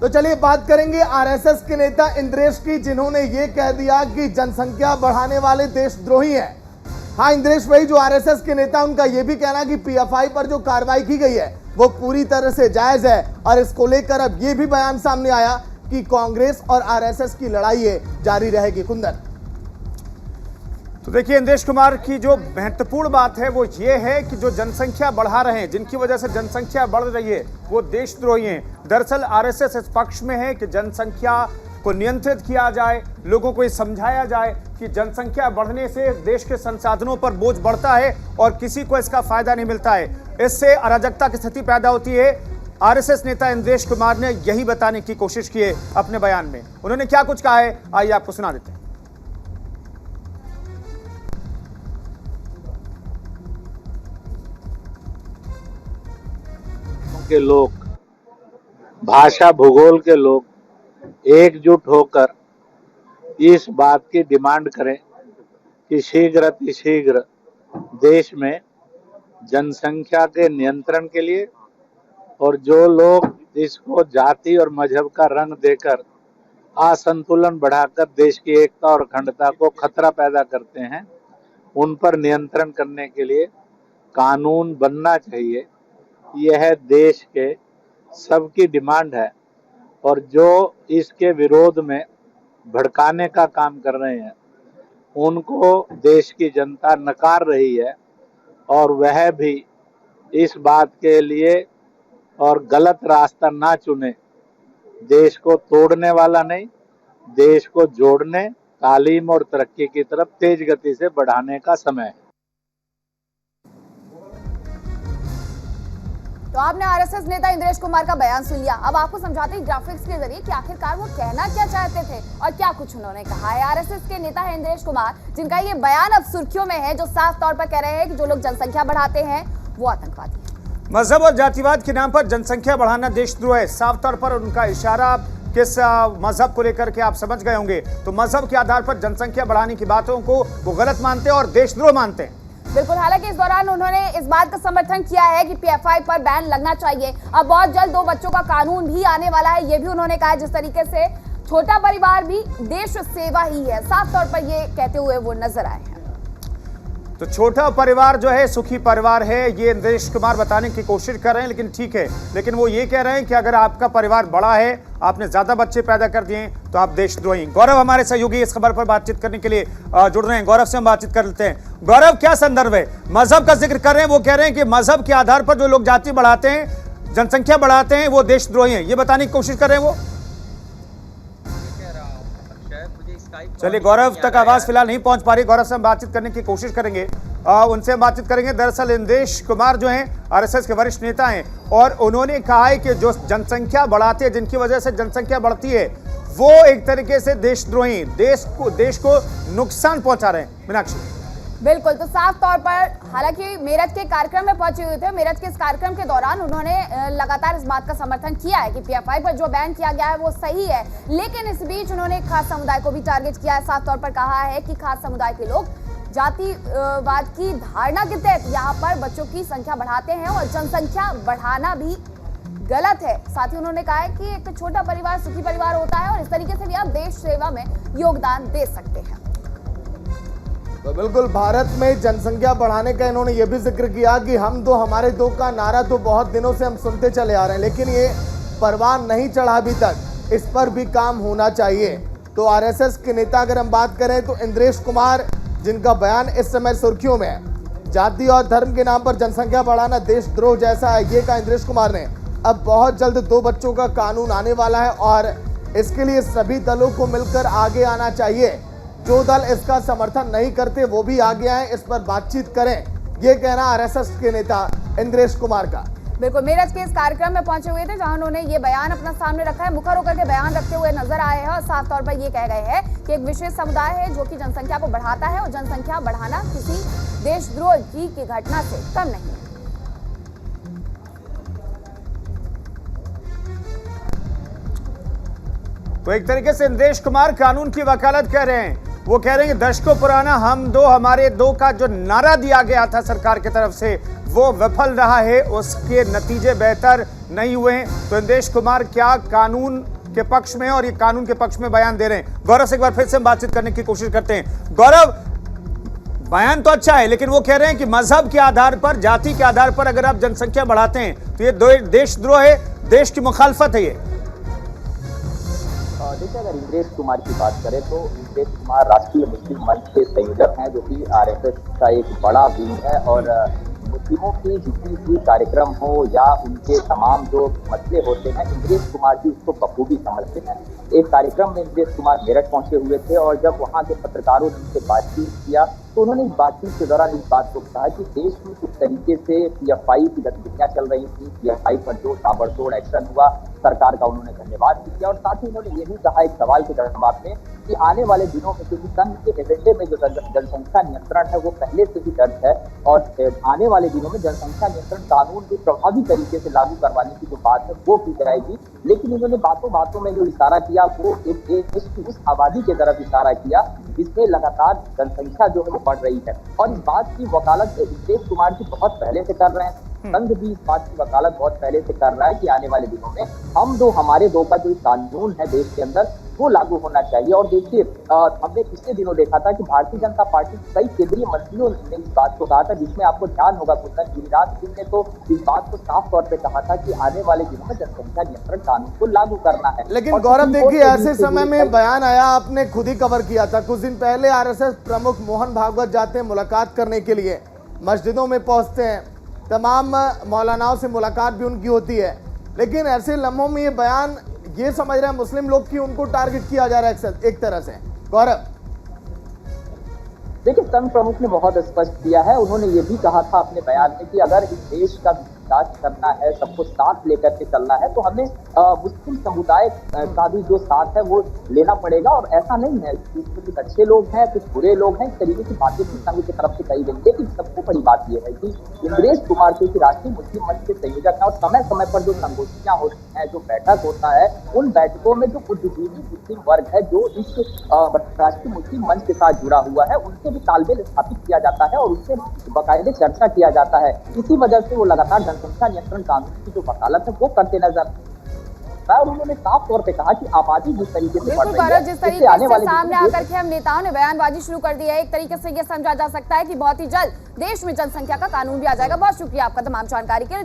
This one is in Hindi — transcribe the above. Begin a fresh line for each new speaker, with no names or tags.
तो चलिए बात करेंगे आरएसएस के नेता इंद्रेश की, जिन्होंने ये कह दिया कि जनसंख्या बढ़ाने वाले देशद्रोही हैं। हाँ इंद्रेश भाई, जो आरएसएस के नेता, उनका यह भी कहना कि पीएफआई पर जो कार्रवाई की गई है वो पूरी तरह से जायज है, और इसको लेकर अब ये भी बयान सामने आया कि कांग्रेस और आरएसएस की लड़ाई जारी रहेगी। कुंदन,
तो देखिए इंद्रेश कुमार की जो महत्वपूर्ण बात है वो ये है कि जो जनसंख्या बढ़ा रहे हैं, जिनकी वजह से जनसंख्या बढ़ रही है, वो देशद्रोही हैं। दरअसल आरएसएस इस पक्ष में है कि जनसंख्या को नियंत्रित किया जाए, लोगों को ये समझाया जाए कि जनसंख्या बढ़ने से देश के संसाधनों पर बोझ बढ़ता है और किसी को इसका फायदा नहीं मिलता है, इससे अराजकता की स्थिति पैदा होती है। आरएसएस नेता इंद्रेश कुमार ने यही बताने की कोशिश की है अपने बयान में। उन्होंने क्या कुछ कहा है, आइए आपको सुना देते हैं।
के लोग, भाषा भूगोल के लोग एकजुट होकर इस बात की डिमांड करें कि शीघ्र देश में जनसंख्या के नियंत्रण के लिए, और जो लोग इसको जाति और मजहब का रंग देकर असंतुलन बढ़ाकर देश की एकता और अखंडता को खतरा पैदा करते हैं, उन पर नियंत्रण करने के लिए कानून बनना चाहिए। यह देश के सबकी डिमांड है, और जो इसके विरोध में भड़काने का काम कर रहे हैं उनको देश की जनता नकार रही है, और वह भी इस बात के लिए और गलत रास्ता ना चुने। देश को तोड़ने वाला नहीं, देश को जोड़ने, तालीम और तरक्की की तरफ तेज गति से बढ़ाने का समय है।
तो आपने आरएसएस नेता इंद्रेश कुमार का बयान सुन लिया। अब आपको समझाते हैं ग्राफिक्स के जरिए कि आखिरकार वो कहना क्या चाहते थे और क्या कुछ उन्होंने कहा है। आरएसएस के नेता है इंद्रेश कुमार, जिनका ये बयान अब सुर्खियों में है, जो साफ तौर पर कह रहे हैं कि जो लोग जनसंख्या बढ़ाते हैं वो आतंकवादी हैं।
मजहब और जातिवाद के नाम पर जनसंख्या बढ़ाना देशद्रोह है। साफ तौर पर उनका इशारा किस मजहब को लेकर के आप समझ गए होंगे। तो मजहब के आधार पर जनसंख्या बढ़ाने की बातों को वो गलत मानते हैं और देशद्रोह मानते हैं।
बिल्कुल, हालांकि इस दौरान उन्होंने इस बात का समर्थन किया है कि पीएफआई पर बैन लगना चाहिए। अब बहुत जल्द 2 बच्चों का कानून भी आने वाला है, ये भी उन्होंने कहा। जिस तरीके से छोटा परिवार भी देश सेवा ही है, साफ तौर पर ये कहते हुए वो नजर आए हैं।
तो छोटा परिवार जो है सुखी परिवार है, ये इंद्रेश कुमार बताने की कोशिश कर रहे हैं। लेकिन ठीक है, लेकिन वो ये कह रहे हैं कि अगर आपका परिवार बड़ा है, आपने ज्यादा बच्चे पैदा कर दिए तो आप देशद्रोही। गौरव हमारे सहयोगी इस खबर पर बातचीत करने के लिए जुड़ रहे हैं। गौरव से हम बातचीत कर लेते हैं। गौरव, क्या संदर्भ है? मजहब का जिक्र कर रहे हैं, वो कह रहे हैं कि मजहब के आधार पर जो लोग जाति बढ़ाते हैं, जनसंख्या बढ़ाते हैं, वो देशद्रोही हैं, ये बताने की कोशिश कर रहे हैं वो। चलिए, गौरव तक आवाज फिलहाल नहीं पहुंच पा रही। गौरव से हम बातचीत करने की कोशिश करेंगे, उनसे हम बातचीत करेंगे। दरअसल इंद्रेश कुमार जो हैं आरएसएस के वरिष्ठ नेता हैं, और उन्होंने कहा है कि जो जनसंख्या बढ़ाते हैं, जिनकी वजह से जनसंख्या बढ़ती है, वो एक तरीके से देशद्रोही, देश को नुकसान पहुंचा रहे हैं। मीनाक्षी,
बिल्कुल, तो साफ तौर पर, हालांकि मेरठ के कार्यक्रम में पहुंचे हुए थे, मेरठ के इस कार्यक्रम के दौरान उन्होंने लगातार इस बात का समर्थन किया है कि पीएफआई पर जो बैन किया गया है वो सही है। लेकिन इस बीच उन्होंने खास समुदाय को भी टारगेट किया है। साफ तौर पर कहा है कि खास समुदाय के लोग जातिवाद की धारणा के तहत यहाँ पर बच्चों की संख्या बढ़ाते हैं, और जनसंख्या बढ़ाना भी गलत है। साथ ही उन्होंने कहा है कि एक छोटा परिवार सुखी परिवार होता है, और इस तरीके से भी आप देश सेवा में योगदान दे सकते हैं।
तो बिल्कुल, भारत में जनसंख्या बढ़ाने का इन्होंने ये भी जिक्र किया कि हम दो हमारे दो का नारा तो बहुत दिनों से हम सुनते चले आ रहे हैं, लेकिन ये परवान नहीं चढ़ा अभी तक। इस पर भी काम होना चाहिए। तो आरएसएस के नेता अगर हम बात करें तो इंद्रेश कुमार, जिनका बयान इस समय सुर्खियों में है, जाति और धर्म के नाम पर जनसंख्या बढ़ाना देशद्रोह जैसा है, ये कहा इंद्रेश कुमार ने। अब बहुत जल्द 2 बच्चों का कानून आने वाला है, और इसके लिए सभी दलों को मिलकर आगे आना चाहिए। जो दल इसका समर्थन नहीं करते वो भी आगे आए, इस पर बातचीत करें, ये कहना आरएसएस के नेता इंद्रेश कुमार का।
बिल्कुल, मेरठ के इस कार्यक्रम में पहुंचे हुए थे, जहां उन्होंने ये बयान अपना सामने रखा है, मुखर होकर के बयान रखते हुए नजर आए हैं, और साफ तौर पर ये कह गए हैं कि एक विशेष समुदाय है जो कि जनसंख्या को बढ़ाता है, और जनसंख्या बढ़ाना किसी देशद्रोह की घटना से कम नहीं है।
तो एक तरीके से इंद्रेश कुमार कानून की वकालत कर रहे हैं। वो कह रहे हैं कि दशकों पुराना हम दो हमारे दो का जो नारा दिया गया था सरकार की तरफ से, वो विफल रहा है, उसके नतीजे बेहतर नहीं हुए। तो इंद्रेश कुमार क्या कानून के पक्ष में और ये कानून के पक्ष में बयान दे रहे हैं। गौरव से एक बार फिर से हम बातचीत करने की कोशिश करते हैं। गौरव, बयान तो अच्छा है, लेकिन वो कह रहे हैं कि मजहब के आधार पर, जाति के आधार पर अगर आप जनसंख्या बढ़ाते हैं तो ये देशद्रोह है, देश की मुखालफत है। ये
देखिए, अगर इंद्रेश कुमार की बात करें तो इंद्रेश कुमार राष्ट्रीय मुस्लिम मंच के संयोजक हैं, जो कि आरएसएस का एक बड़ा विंग है। और मुस्लिमों की जितनी भी कार्यक्रम हो या उनके तमाम जो मसले होते हैं, इंद्रेश कुमार जी उसको बखूबी समझते हैं। एक कार्यक्रम में इंद्रेश कुमार मेरठ पहुंचे हुए थे और जब वहां के पत्रकारों ने उनसे बातचीत किया तो उन्होंने इस बातचीत के दौरान इस बात को कहा कि देश में किस तरीके से पीएफआई की गतिविधियां चल रही थी, पीएफआई पर जो ताबड़तोड़ एक्शन हुआ, सरकार का उन्होंने धन्यवाद भी किया। और साथ ही उन्होंने ये भी कहा एक सवाल के जवाब में कि आने वाले दिनों में, क्योंकि संघ के एजेंडे में जो जनसंख्या नियंत्रण है वो पहले से ही दर्ज है, और आने वाले दिनों में जनसंख्या नियंत्रण कानून भी प्रभावी तरीके से लागू करवाने की जो बात है वो की जाएगी। लेकिन इन्होंने बातों बातों में जो इशारा किया वो एक देश की उस आबादी की तरफ इशारा किया जिसमें लगातार जनसंख्या जो है वो बढ़ रही है। और इस बात की वकालत इंद्रेश कुमार जी बहुत पहले से कर रहे हैं, संघ भी इस बात की वकालत बहुत पहले से कर रहा है कि आने वाले दिनों में हमारे दो का जो कानून है देश के अंदर वो लागू होना चाहिए। और देखिए, हमने पिछले दिनों देखा था कि भारतीय जनता पार्टी कई केंद्रीय मंत्रियों ने इस बात को कहा था, जिसमें आपको ध्यान होगा कुंदन, गिरिराज सिंह ने तो इस बात को साफ तौर पे कहा था कि आने वाले दिनों में जनसंख्या नियंत्रण कानून को लागू करना है।
लेकिन गौरव देखिए, ऐसे समय में बयान आया, आपने खुद ही कवर किया था, कुछ दिन पहले आरएसएस प्रमुख मोहन भागवत जाते हैं मुलाकात करने के लिए, मस्जिदों में पहुंचते हैं, तमाम मौलानाओं से मुलाकात भी उनकी होती है, लेकिन ऐसे लम्हों में ये बयान ये समझ रहे हैं मुस्लिम लोग कि उनको टारगेट किया जा रहा है एक तरह से। गौरव
देखिए, संघ प्रमुख ने बहुत स्पष्ट किया है, उन्होंने ये भी कहा था अपने बयान में कि अगर इस देश का विकास करना है, सबको साथ लेकर के चलना है, तो हमें मुस्लिम समुदाय का भी जो साथ है वो लेना पड़ेगा। और ऐसा नहीं है, कुछ अच्छे लोग हैं, कुछ बुरे लोग हैं, इस तरीके की बातें भी संघ की तरफ से कही गई। लेकिन सबसे बड़ी बात यह है कि इंद्रेश कुमार जो कि राष्ट्रीय मुस्लिम मंच के संयोजक है और समय समय पर जो संगोष्ठियां होती हैं, जो बैठक होता है, उन बैठकों में जो बुद्धिजीवी मुस्लिम वर्ग है जो इस राष्ट्रीय मुस्लिम मंच के साथ जुड़ा हुआ है, उनसे भी तालमेल स्थापित किया जाता है और उससे बाकायदे चर्चा किया जाता है। इसी वजह से वो लगातार जनसंख्या नियंत्रण कानून की जो वकालत है वो करते नजर और उन्होंने साफ तौर पे कहा कि आबादी जिस तरीके से बढ़ रही है,
जिस तरीके से सामने आकर के हम नेताओं ने बयानबाजी शुरू कर दी है, एक तरीके से ये समझा जा सकता है कि बहुत ही जल्द देश में जनसंख्या का कानून भी आ जाएगा। बहुत शुक्रिया आपका तमाम जानकारी के लिए।